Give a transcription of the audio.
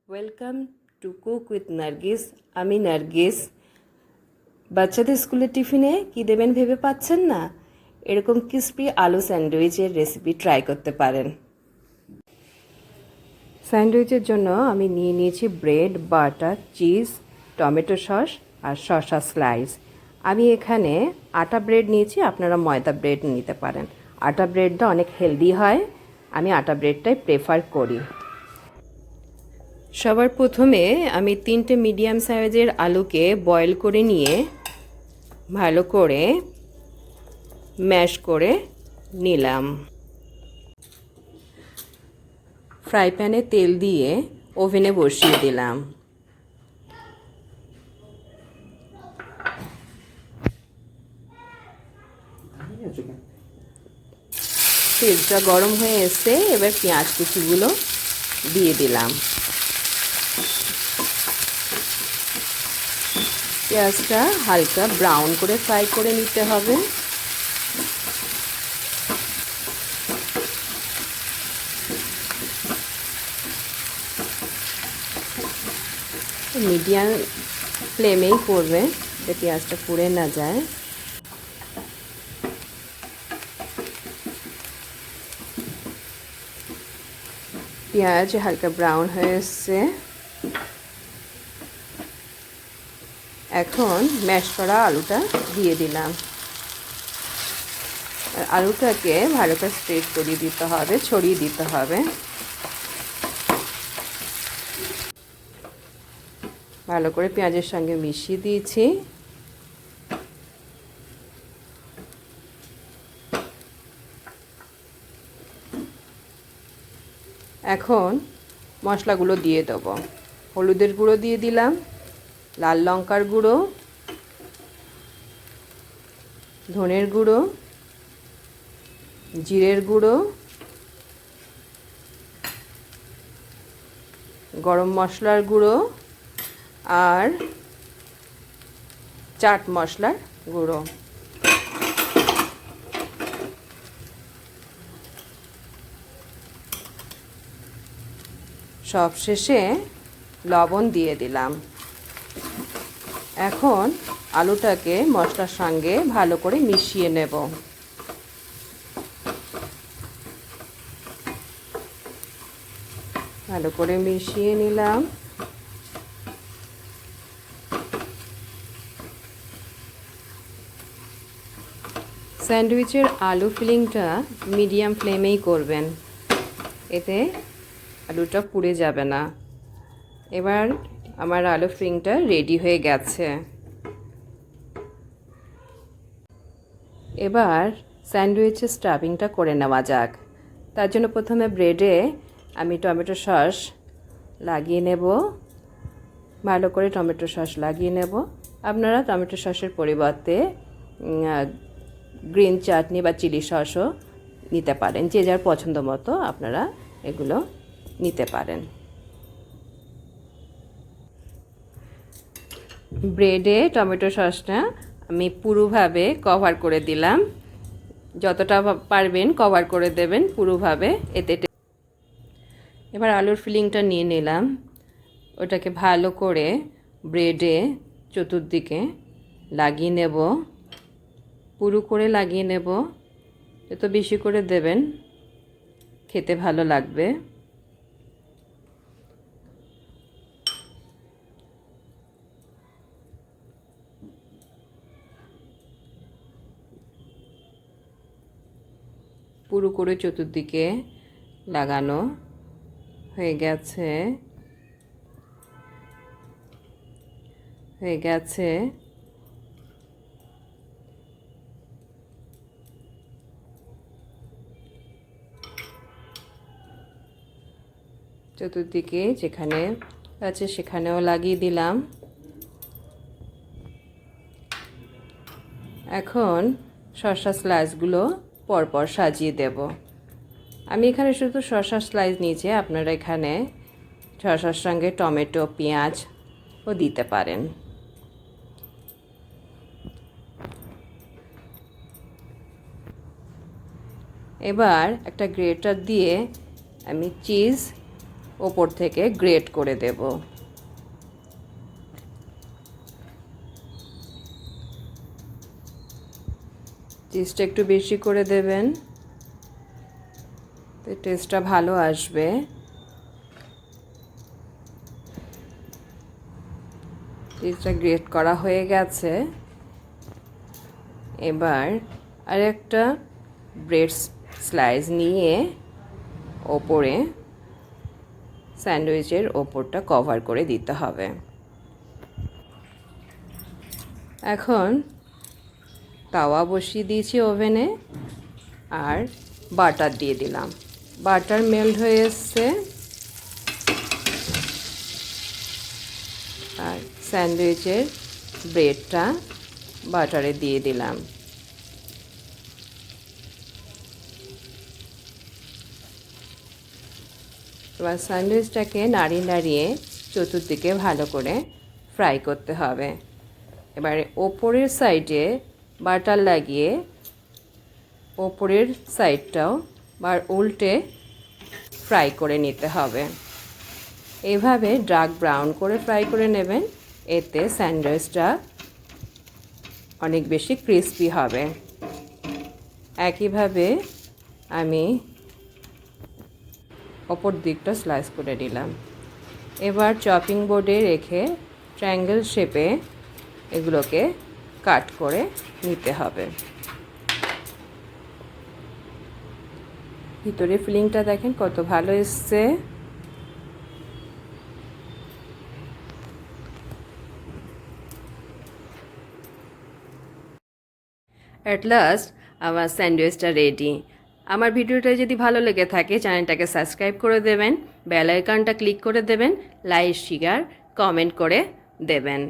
Welcome to cook with Nargis. আমি নার্গিস। বাচ্চাদের স্কুলের টিফিনে কি দেবেন ভেবে পাচ্ছেন না? এরকম ক্রিসপি আলু স্যান্ডউইচের রেসিপি ট্রাই করতে পারেন। স্যান্ডউইচের জন্য আমি নিয়ে নিয়েছি bread, butter, cheese, tomato sauce আর শসা স্লাইস। আমি এখানে আটা ব্রেড নিয়েছি, আপনারা ময়দা ব্রেড নিতে পারেন। আটা ব্রেডটা অনেক হেলদি হয়, আমি আটা ব্রেডটাই প্রেফার করি। সবার প্রথমে আমি 3টে মিডিয়াম সাইজের আলুকে বয়েল করে নিয়ে ভালো করে ম্যাশ করে নিলাম। ফ্রাই প্যানে তেল দিয়ে ওভেনে বসিয়ে দিলাম। তেলটা গরম হয়ে এসে এবার পেঁয়াজ কুচিগুলো দিয়ে দিলাম। পেঁয়াজটা হালকা ব্রাউন করে ফ্রাই করে নিতে হবে। মিডিয়াম ফ্লেমেই করবে যাতে পেঁয়াজটা পুড়ে না যায়। পেঁয়াজ হালকা ব্রাউন হয়ে এসছে। এখন ম্যাশ করা আলুটা দিয়ে দিলাম। আলুটাকে ভালো করে স্প্রেড করে দিতে হবে, ছড়িয়ে দিতে হবে। ভালো করে পেঁয়াজের সঙ্গে মিশিয়ে দিয়েছি। এখন মশলাগুলো দিয়ে দেবো। হলুদের গুঁড়ো দিয়ে দিলাম, লাল লঙ্কার গুঁড়ো, ধনের গুঁড়ো, জিরের গুঁড়ো, গরম মশলার গুঁড়ো আর চাট মশলার গুঁড়ো। সবশেষে লবণ দিয়ে দিলাম। এখন আলুটাকে মশলার সঙ্গে ভালো করে মিশিয়ে নেব। ভালো করে মিশিয়ে নিলাম। স্যান্ডউইচের আলু ফিলিংটা মিডিয়াম ফ্লেমেই করবেন, এতে আলুটা পুড়ে যাবে না। এবার আমার আলু ফিলিংটা রেডি হয়ে গেছে। এবার স্যান্ডউইচের স্টাফিংটা করে নেওয়া যাক। তার জন্য প্রথমে ব্রেডে আমি টমেটো সস লাগিয়ে নেব। ভালো করে টমেটো সস লাগিয়ে নেব। আপনারা টমেটো সসের পরিবর্তে গ্রিন চাটনি বা চিলি সসও নিতে পারেন, যে যার পছন্দ মতো আপনারা এগুলো নিতে পারেন। ব্রেডে টমেটো সসটা আমি পুরোভাবে কভার করে দিলাম। যতটা পারবেন কভার করে দেবেন পুরোভাবে। এতে এবার আলুর ফিলিংটা নিয়ে নিলাম, ওটাকে ভালো করে ব্রেডে চতুর্দিকে লাগিয়ে নেব। পুরো করে লাগিয়ে নেব, এত বেশি করে দেবেন, খেতে ভালো লাগবে। পুরো করে চতুর্দিকে লাগানো হয়ে গেছে। চতুর্দিকে যেখানে আছে সেখানেও লাগিয়ে দিলাম। এখন শসা স্লাইসগুলো পরপর সাজিয়ে দেব। আমি এখানে শুধু শসা স্লাইস নিয়েছি, আপনারা এখানে শসার সঙ্গে টমেটো, পেঁয়াজও দিতে পারেন। এবার একটা গ্রেটার দিয়ে আমি চিজ ওপর থেকে গ্রেট করে দেব। চিজটা একটু বেশি করে দেবেন, তো টেস্টটা ভালো আসবে। চিজটা গ্রেট করা হয়ে গেছে। এবার আরেকটা ব্রেড স্লাইস নিয়ে ওপরে স্যান্ডউইচের ওপরটা কভার করে দিতে হবে। এখন তাওয়া বসিয়ে দিয়েছি ওভেনে, আর বাটার দিয়ে দিলাম। বাটার মেল্ট হয়ে এসছে, আর স্যান্ডউইচের ব্রেডটা বাটারে দিয়ে দিলাম। এবার স্যান্ডউইচটাকে নাড়িয়ে নাড়িয়ে চতুর্দিকে ভালো করে ফ্রাই করতে হবে। এবারে ওপরের সাইডে বাটার লাগিয়ে ওপরের সাইডটাও উল্টে ফ্রাই করে নিতে হবে। এভাবে ডার্ক ব্রাউন করে ফ্রাই করে নেবেন, এতে স্যান্ডউইচটা অনেক বেশি ক্রিস্পি হবে। একইভাবে আমি অপর দিকটা স্লাইস করে নিলাম। এবার চপিং বোর্ডে রেখে ট্রায়াঙ্গেল শেপে এগুলোকে কাট করে নিতে হবে। ভিতরে ফিলিংটা দেখেন কত ভালো এসছে। অ্যাট লাস্ট আমার স্যান্ডউইচটা রেডি। আমার ভিডিওটা যদি ভালো লেগে থাকে চ্যানেলটাকে সাবস্ক্রাইব করে দেবেন, বেল আইকনটা ক্লিক করে দেবেন, লাইক শেয়ার কমেন্ট করে দেবেন।